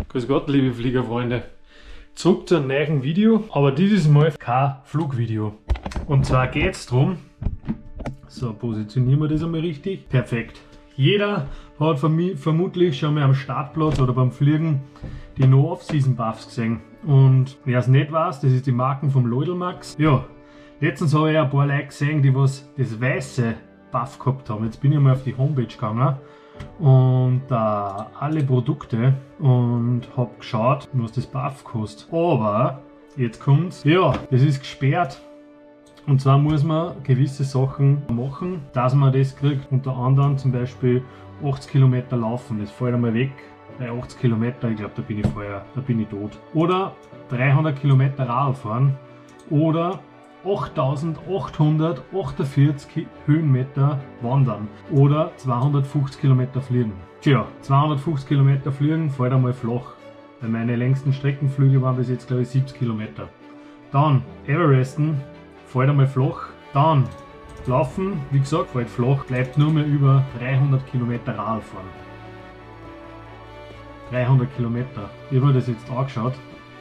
Grüß Gott, liebe Fliegerfreunde. Zurück zu einem neuen Video, aber dieses Mal kein Flugvideo. Und zwar geht es darum, so positionieren wir das einmal richtig. Perfekt. Jeder hat vermutlich schon mal am Startplatz oder beim Fliegen die No-Off-Season-Buffs gesehen. Und wer es nicht weiß, das ist die Marken vom Loidelmax. Ja, letztens habe ich ein paar Leute gesehen, die was das weiße Buff gehabt haben. Jetzt bin ich mal auf die Homepage gegangen und alle Produkte und habe geschaut, was das Buff kostet. Aber jetzt kommt's, ja, das ist gesperrt. Und zwar muss man gewisse Sachen machen, dass man das kriegt. Unter anderem zum Beispiel 80 Kilometer laufen, das fällt einmal weg. Bei 80 Kilometer, ich glaube, da bin ich tot. Oder 300 Kilometer Radl fahren. Oder 8848 Höhenmeter wandern. Oder 250 Kilometer fliegen. Tja, 250 Kilometer fliegen fällt einmal flach. Weil meine längsten Streckenflüge waren bis jetzt, glaube ich, 70 Kilometer. Dann Everesten fällt einmal flach. Dann Laufen, wie gesagt, fällt flach. Bleibt nur mehr über 300 Kilometer Radl fahren. 300 Kilometer. Ich habe mir das jetzt angeschaut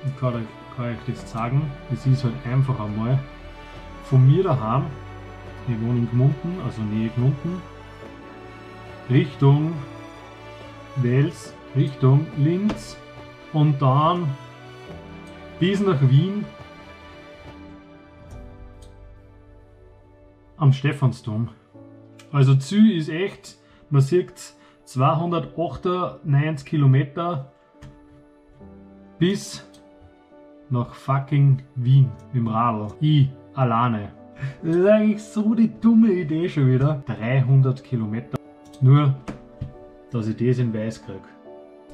und kann euch das sagen. Das ist halt einfach einmal von mir daheim, ich wohne in Gmunden, also Nähe Gmunden, Richtung Wels, Richtung Linz und dann bis nach Wien am Stephansdom. Also Ziel ist echt, man sieht 298 Kilometer bis nach fucking Wien im Radl. Ich alleine. Das ist eigentlich so die dumme Idee schon wieder. 300 Kilometer. Nur, dass ich das in weiß kriege.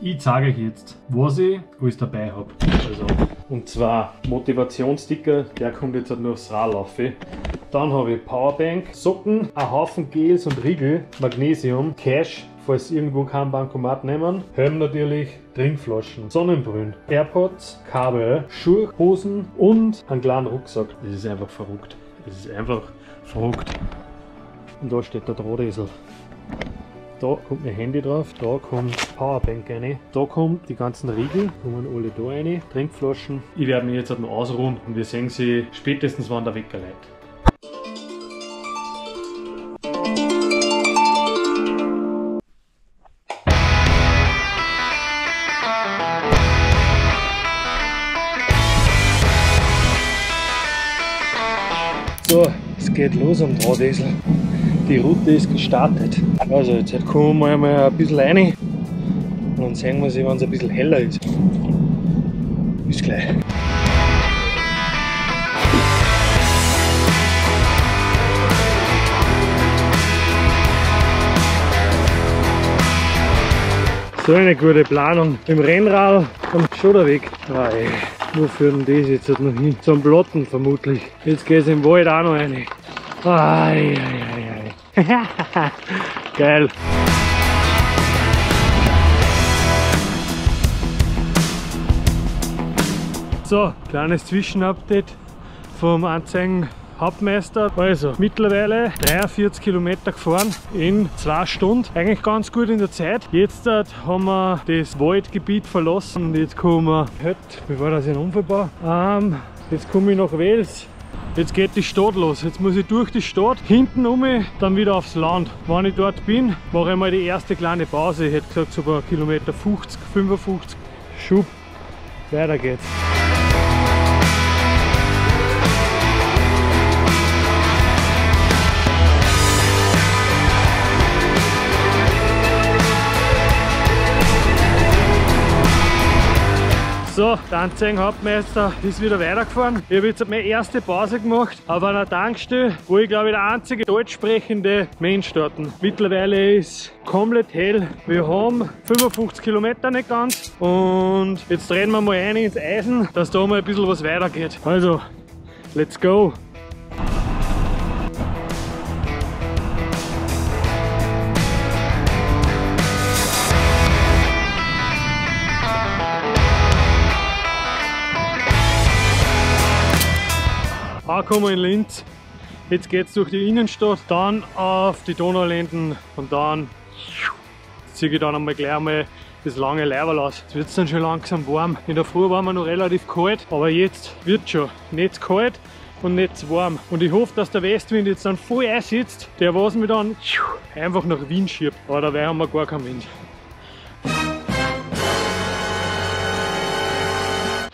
Ich zeige euch jetzt, was ich alles dabei habe. Also, und zwar Motivationssticker, der kommt jetzt halt nur aufs Radl auf. Dann habe ich Powerbank, Socken, ein Haufen Gels und Riegel, Magnesium, Cash, falls irgendwo kein Bankomat nehmen, Helm natürlich, Trinkflaschen, Sonnenbrühen, AirPods, Kabel, Schuhe, Hosen und einen kleinen Rucksack. Das ist einfach verrückt. Das ist einfach verrückt. Und da steht der Drahtesel. Da kommt mein Handy drauf, da kommt Powerbank rein, da kommt die ganzen Riegel, kommen alle da rein, Trinkflaschen. Ich werde mich jetzt halt noch ausruhen und wir sehen sie spätestens, wann der Wecker läutet. So, es geht los am Drahtesel. Die Route ist gestartet. Also jetzt kommen wir mal ein bisschen rein und dann sehen wir sie, wenn es ein bisschen heller ist. Bis gleich. So eine gute Planung. Im Rennrad am Schoderweg. Wo führen das jetzt noch hin? Zum Plotten vermutlich. Jetzt geht es im Wald auch noch rein. Geil. So, kleines Zwischenupdate vom Anzeigen-Hauptmeister. Also mittlerweile 43 Kilometer gefahren in 2 Stunden. Eigentlich ganz gut in der Zeit. Jetzt haben wir das Waldgebiet verlassen und jetzt kommen wir heute, bevor das ein Unfall war, jetzt komme ich nach Wels. Jetzt geht die Stadt los. Jetzt muss ich durch die Stadt, hinten um, dann wieder aufs Land. Wenn ich dort bin, mache ich mal die erste kleine Pause. Ich hätte gesagt, so bei Kilometer 50, 55. Schub. Weiter geht's. So, der Anzeigenhauptmeister ist wieder weitergefahren. Ich habe jetzt meine erste Pause gemacht auf einer Tankstelle, wo ich glaube der einzige deutsch sprechende Mensch dort. Mittlerweile ist komplett hell. Wir haben 55 Kilometer nicht ganz und jetzt drehen wir mal rein ins Eisen, dass da mal ein bisschen was weitergeht. Also, let's go! Angekommen in Linz, jetzt geht es durch die Innenstadt, dann auf die Donauländen und dann ziehe ich dann einmal gleich einmal das lange Leiberl aus. Jetzt wird es dann schon langsam warm. In der Früh war mir noch relativ kalt, aber jetzt wird schon nicht zu kalt und nicht zu warm. Und ich hoffe, dass der Westwind jetzt dann voll einsitzt, der was mich dann einfach nach Wien schiebt. Aber dabei haben wir gar keinen Wind.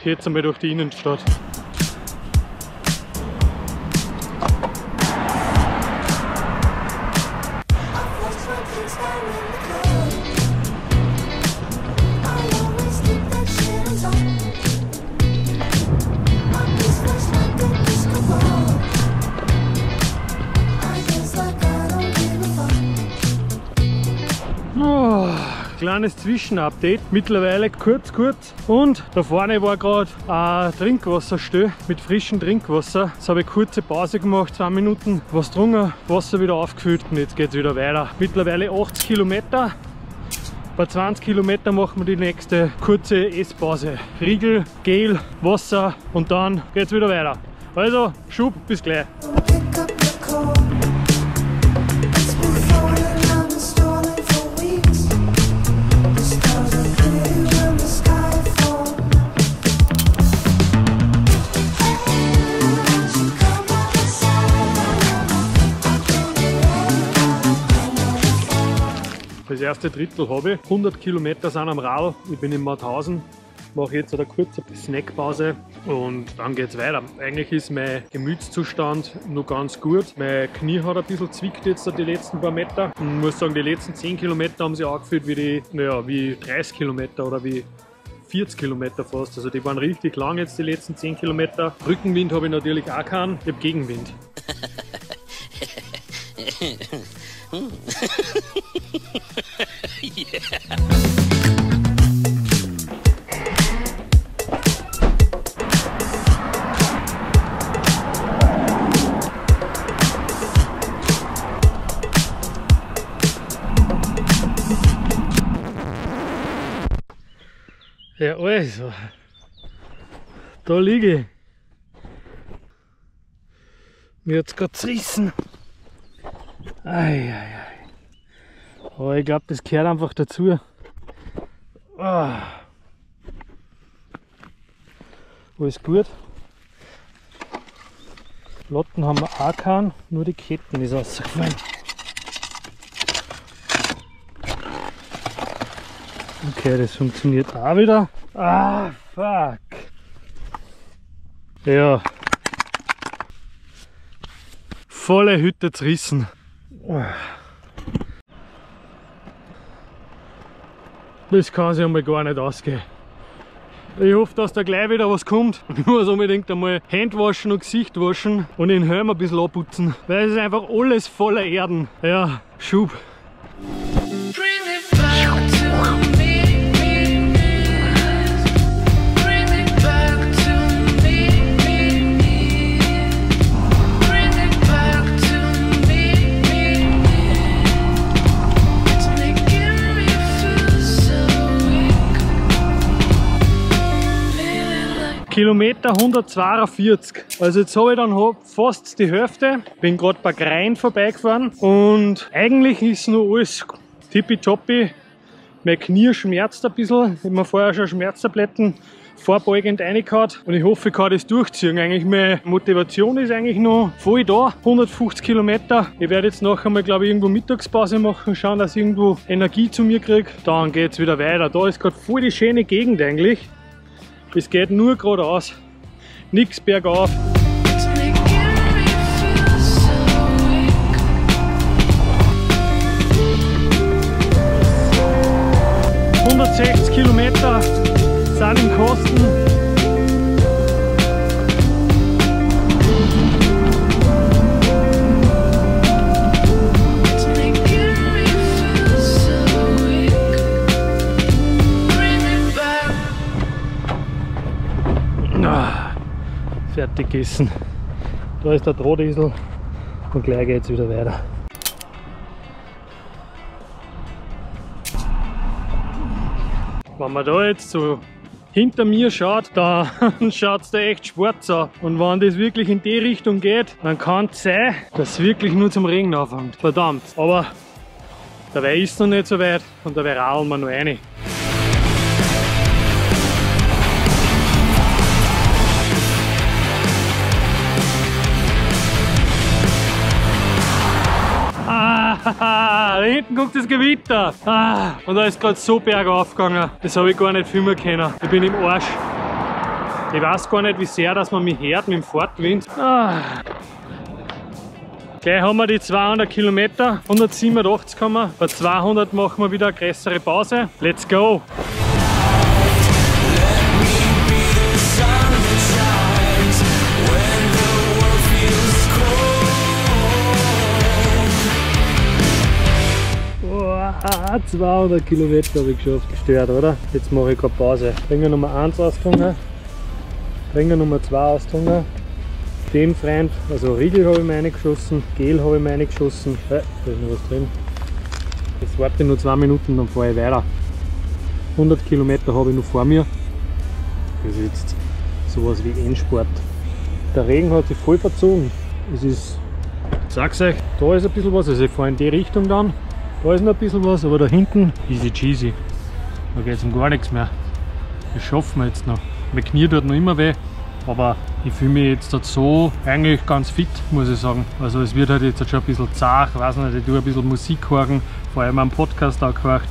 Jetzt einmal durch die Innenstadt. Kleines Zwischenupdate, mittlerweile kurz und da vorne war gerade ein Trinkwasserstell mit frischem Trinkwasser. Jetzt habe ich kurze Pause gemacht, 2 Minuten, was getrunken, Wasser wieder aufgefüllt und jetzt geht es wieder weiter. Mittlerweile 80 Kilometer. Bei 20 Kilometern machen wir die nächste kurze Esspause. Riegel, Gel, Wasser und dann geht es wieder weiter. Also Schub, bis gleich. Das erste Drittel habe ich. 100 Kilometer sind am Radl. Ich bin in Mauthausen. Mache jetzt eine kurze Snackpause und dann geht es weiter. Eigentlich ist mein Gemütszustand noch ganz gut. Mein Knie hat ein bisschen zwickt jetzt die letzten paar Meter. Ich muss sagen, die letzten 10 Kilometer haben sich angefühlt wie 30 Kilometer oder wie 40 Kilometer fast. Also die waren richtig lang jetzt die letzten 10 Kilometer. Rückenwind habe ich natürlich auch keinen. Ich habe Gegenwind. Ja, also, da liege ich. Mir hat es gerade zerrissen. Ei. Aber ich glaube, das gehört einfach dazu. Alles gut. Lotten haben wir auch keinen, nur die Ketten ist rausgefallen. Okay, das funktioniert auch wieder. Ah, fuck. Ja. Volle Hütte zerrissen. Das kann sich einmal gar nicht ausgehen. Ich hoffe, dass da gleich wieder was kommt. Ich muss unbedingt einmal Hände waschen und Gesicht waschen und den Helm ein bisschen abputzen. Weil es ist einfach alles voller Erden. Ja, Schub. Kilometer 142. Also jetzt habe ich dann fast die Hälfte. Bin gerade bei Grein vorbeigefahren und eigentlich ist noch alles tippitoppi. Mein Knie schmerzt ein bisschen. Ich habe mir vorher schon Schmerztabletten vorbeugend reingehauen und ich hoffe, ich kann das durchziehen. Eigentlich meine Motivation ist eigentlich noch voll da. 150 Kilometer. Ich werde jetzt nachher mal, glaube ich, irgendwo Mittagspause machen, schauen, dass ich irgendwo Energie zu mir kriege. Dann geht es wieder weiter. Da ist gerade voll die schöne Gegend eigentlich. Es geht nur geradeaus, nichts bergauf. ...160 Kilometer sind im Kasten. Fertig gegessen. Da ist der Drahtesel und gleich geht es wieder weiter. Wenn man da jetzt so hinter mir schaut, dann schaut es da echt schwarz aus. Und wenn das wirklich in die Richtung geht, dann kann es sein, dass es wirklich nur zum Regen anfängt. Verdammt. Aber dabei ist es noch nicht so weit und dabei radeln wir noch rein. kommt das Gewitter. Und da ist gerade so bergauf gegangen. Das habe ich gar nicht filmen können. Ich bin im Arsch. Ich weiß gar nicht, wie sehr dass man mich hört mit dem Fortwind. Gleich haben wir die 200 Kilometer, 187 haben wir. Bei 200 machen wir wieder eine größere Pause. Let's go! Boah, 200 Kilometer habe ich geschafft. Gestört, oder? Jetzt mache ich gerade Pause. Ringer Nummer 1 ausgegangen. Ringer Nummer 2 ausgegangen. Dem Freund, also Riegel habe ich mir reingeschossen, Gel habe ich mir reingeschossen. Da ist noch was drin. Jetzt warte ich nur 2 Minuten, dann fahre ich weiter. 100 Kilometer habe ich noch vor mir. Das ist jetzt sowas wie Endsport. Der Regen hat sich voll verzogen. Es ist, ich sag's euch, da ist ein bisschen was, also ich fahre in die Richtung dann. Da ist noch ein bisschen was, aber da hinten easy cheesy. Da geht es um gar nichts mehr. Das schaffen wir jetzt noch. Mein Knie tut noch immer weh. Aber ich fühle mich jetzt halt so eigentlich ganz fit, muss ich sagen. Also es wird halt jetzt schon ein bisschen zart, ich weiß nicht, ich tue ein bisschen Musik hören, vor allem am Podcast auch gehört.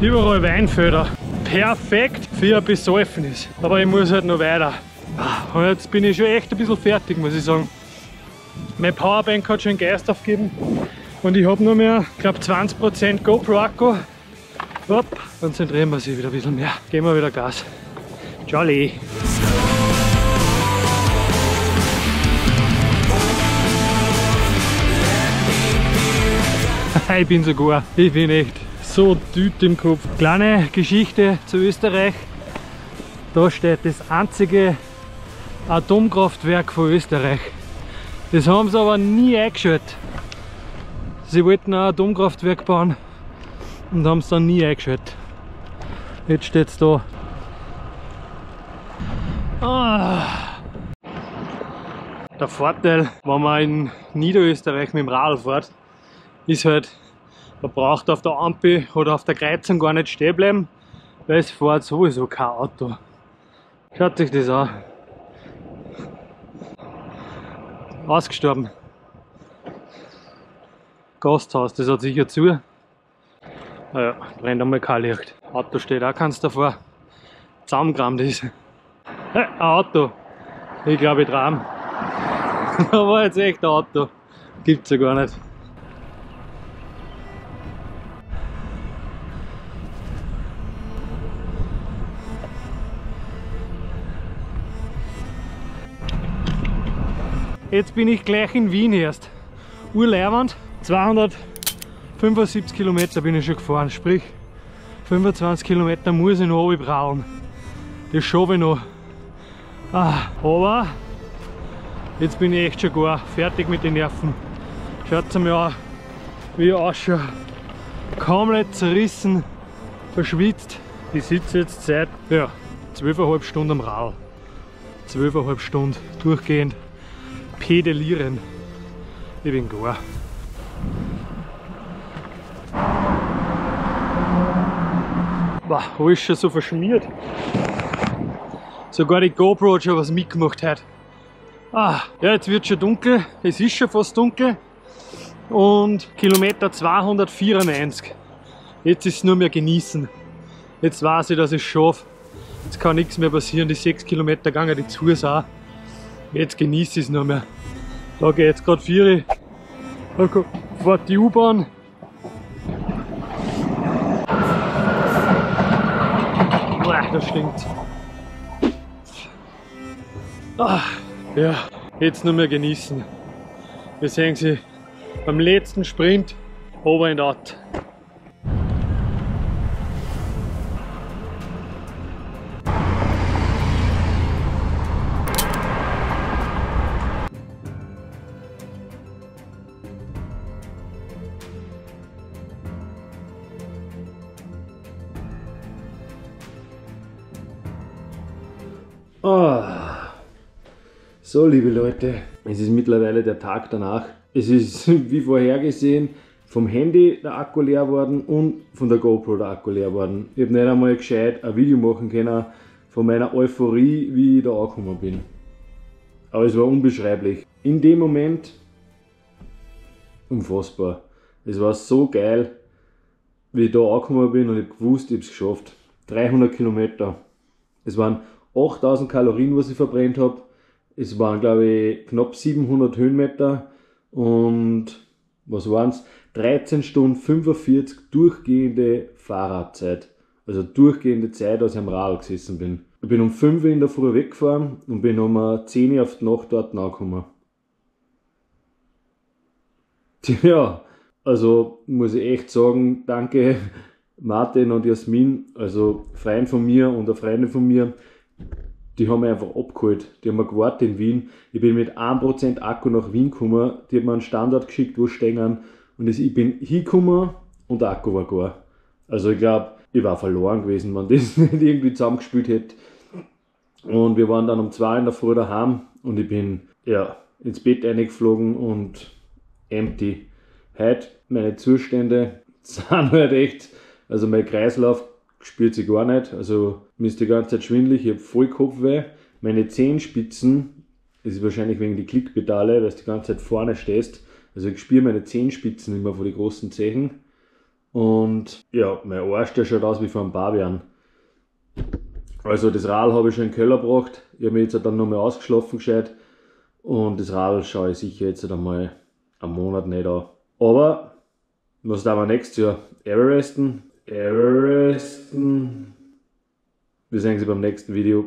Überall Weinfelder. Perfekt für ein Besäufnis. Aber ich muss halt noch weiter. Und jetzt bin ich schon echt ein bisschen fertig, muss ich sagen. Mein Powerbank hat schon Geist aufgegeben. Und ich habe nur mehr, ich glaube 20% GoPro-Akku. Konzentrieren wir sich wieder ein bisschen mehr. Geben wir wieder Gas. Ciao. Ich bin sogar, ich bin echt so düt im Kopf. Kleine Geschichte zu Österreich. Da steht das einzige Atomkraftwerk von Österreich. Das haben sie aber nie eingeschaltet. Sie wollten ein Atomkraftwerk bauen und haben es dann nie eingeschaltet. Jetzt steht es da. Der Vorteil, wenn man in Niederösterreich mit dem Radl fährt, ist halt, man braucht auf der Ampel oder auf der Kreuzung gar nicht stehen bleiben, weil es fährt sowieso kein Auto. Schaut sich das an. Ausgestorben. Gasthaus, das hat sicher zu. Naja, brennt einmal kein Licht. Auto steht auch keins davor. Zusammengerammt ist. Hey, ein Auto. Ich glaube, ich traum. Da war jetzt echt ein Auto. Gibt's ja gar nicht. Jetzt bin ich gleich in Wien erst. Urleibend. 275 Kilometer bin ich schon gefahren, sprich 25 Kilometer muss ich noch runterbrauen. Das schaffe ich noch. Aber jetzt bin ich echt schon gar fertig mit den Nerven. Schaut mir an, wie ich ausschaue. Komplett zerrissen, verschwitzt. Ich sitze jetzt seit 12,5 Stunden am Rad. 12,5 Stunden durchgehend pedalieren. Ich bin gar. Boah, alles schon so verschmiert. Sogar die GoPro hat schon was mitgemacht heute. Ja, jetzt wird schon dunkel. Es ist schon fast dunkel. Und Kilometer 294. Jetzt ist es nur mehr genießen. Jetzt weiß ich, dass ich es schaffe. Jetzt kann nichts mehr passieren. Die 6 Kilometer gegangen, die zu ist auch. Jetzt genieße ich es nur mehr. Da geht jetzt gerade 4. Da fährt die U-Bahn. Das stinkt. Ja, jetzt nur mehr genießen. Wir sehen sie beim letzten Sprint over and out. So, liebe Leute, es ist mittlerweile der Tag danach. Es ist wie vorhergesehen vom Handy der Akku leer worden und von der GoPro der Akku leer worden. Ich habe nicht einmal gescheit ein Video machen können von meiner Euphorie, wie ich da angekommen bin. Aber es war unbeschreiblich. In dem Moment unfassbar. Es war so geil, wie ich da angekommen bin und ich habe gewusst, ich habe es geschafft. 300 Kilometer. Es waren 8000 Kalorien, was ich verbrennt habe. Es waren, glaube ich, knapp 700 Höhenmeter und was waren es? 13 Stunden 45 durchgehende Fahrradzeit. Also durchgehende Zeit, als ich am Rad gesessen bin. Ich bin um 5 Uhr in der Früh weggefahren und bin um 10 Uhr auf die Nacht dort angekommen. Tja, also muss ich echt sagen, danke Martin und Jasmin, also Freund von mir und eine Freundin von mir, die haben mich einfach abgeholt. Die haben mir gewartet in Wien. Ich bin mit 1% Akku nach Wien gekommen, die haben mir einen Standort geschickt, wo stehen und ich bin hingekommen und der Akku war gar. Also ich glaube, ich war verloren gewesen, wenn das nicht irgendwie zusammengespielt hätte. Und wir waren dann um 2 in der Früh daheim und ich bin ins Bett reingeflogen und empty. Heute, meine Zustände sind halt echt, also mein Kreislauf spürt sich gar nicht, also mir ist die ganze Zeit schwindelig, ich habe voll Kopfweh, meine Zehenspitzen, das ist wahrscheinlich wegen die Klickpedale, weil du die ganze Zeit vorne stehst, also ich spüre meine Zehenspitzen immer von den großen Zehen und ja, mein Arsch, der schaut aus wie von einem Pavian. Also das Rad habe ich schon in den Keller gebracht, ich habe mich jetzt dann nochmal ausgeschlafen gescheit und das Rad schaue ich sicher jetzt einmal einen Monat nicht an. Aber, was da wir nächstes Jahr? Everesten. Wir sehen sie beim nächsten Video.